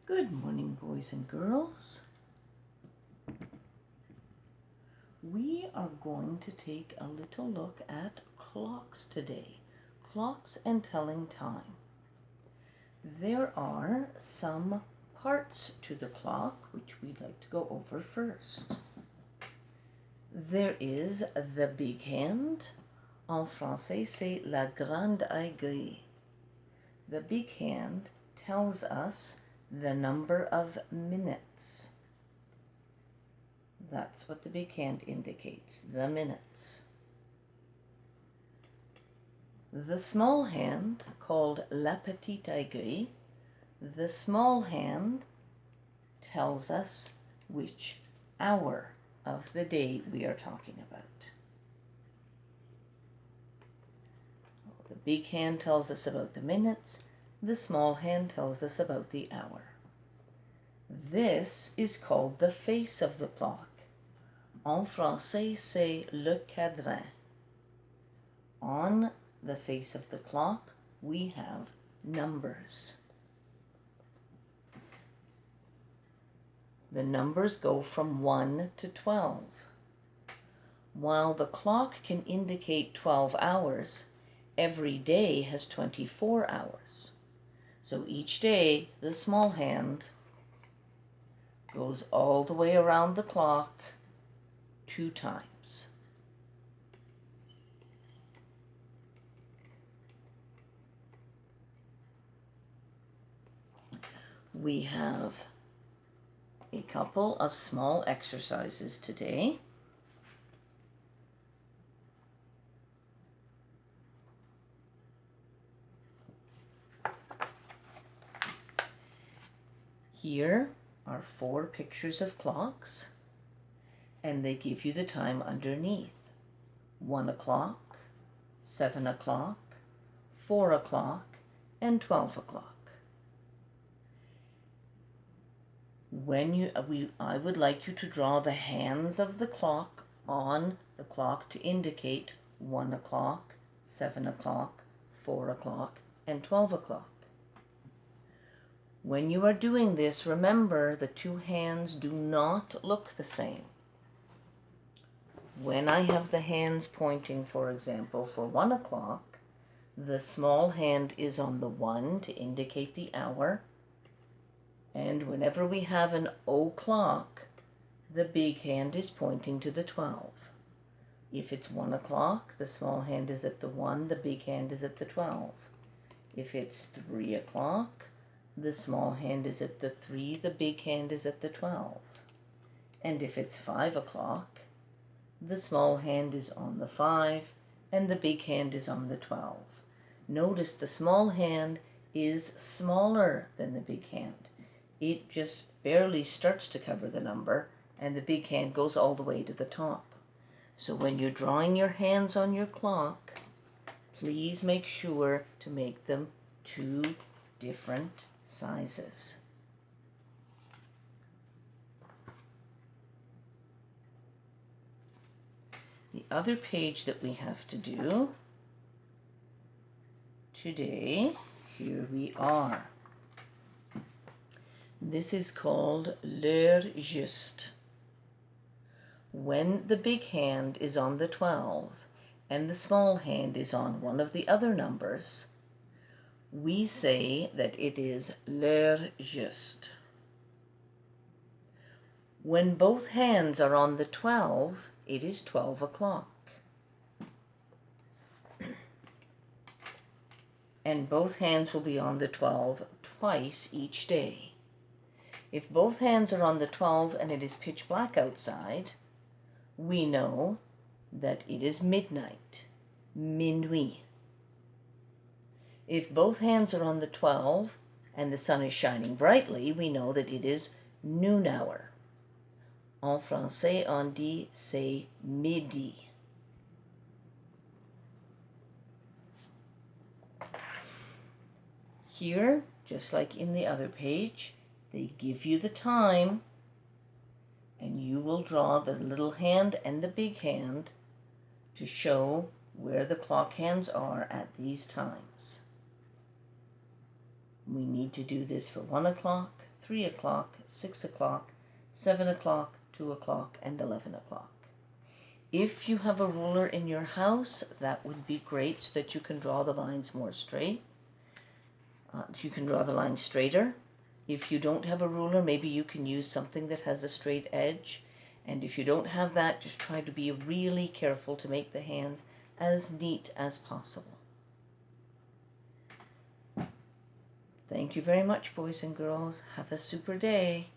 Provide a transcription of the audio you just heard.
Good morning, boys and girls. We are going to take a little look at clocks today. Clocks and telling time. There are some parts to the clock which we'd like to go over first. There is the big hand. En français, c'est la grande aiguille. The big hand tells us the number of minutes. That's what the big hand indicates, the minutes. The small hand, called la petite aiguille, the small hand tells us which hour of the day we are talking about. The big hand tells us about the minutes, the small hand tells us about the hour. This is called the face of the clock. En français, c'est le cadran. On the face of the clock, we have numbers. The numbers go from 1 to 12. While the clock can indicate 12 hours, every day has 24 hours. So each day, the small hand goes all the way around the clock 2 times. We have a couple of small exercises today. Here are 4 pictures of clocks, and they give you the time underneath. 1 o'clock, 7 o'clock, 4 o'clock, and 12 o'clock. I would like you to draw the hands of the clock on the clock to indicate 1 o'clock, 7 o'clock, 4 o'clock, and 12 o'clock. When you are doing this, remember the 2 hands do not look the same. When I have the hands pointing, for example, for 1 o'clock, the small hand is on the 1 to indicate the hour. And whenever we have an o'clock, the big hand is pointing to the 12. If it's 1 o'clock, the small hand is at the 1, the big hand is at the 12. If it's 3 o'clock, the small hand is at the 3, the big hand is at the 12. And if it's 5 o'clock, the small hand is on the 5, and the big hand is on the 12. Notice the small hand is smaller than the big hand. It just barely starts to cover the number, and the big hand goes all the way to the top. So when you're drawing your hands on your clock, please make sure to make them 2 different sizes. The other page that we have to do today, here we are. This is called l'heure juste. When the big hand is on the 12 and the small hand is on one of the other numbers, we say that it is l'heure juste. When both hands are on the 12, it is 12 o'clock. And both hands will be on the 12 twice each day. If both hands are on the 12 and it is pitch black outside, we know that it is midnight, minuit. If both hands are on the 12 and the sun is shining brightly, we know that it is noon hour. En français, on dit c'est midi. Here, just like in the other page, they give you the time, and you will draw the little hand and the big hand to show where the clock hands are at these times. We need to do this for 1 o'clock, 3 o'clock, 6 o'clock, 7 o'clock, 2 o'clock, and 11 o'clock. If you have a ruler in your house, that would be great so that you can draw the lines more straight. You can draw the line straighter. If you don't have a ruler, maybe you can use something that has a straight edge. And if you don't have that, just try to be really careful to make the hands as neat as possible. Thank you very much, boys and girls. Have a super day.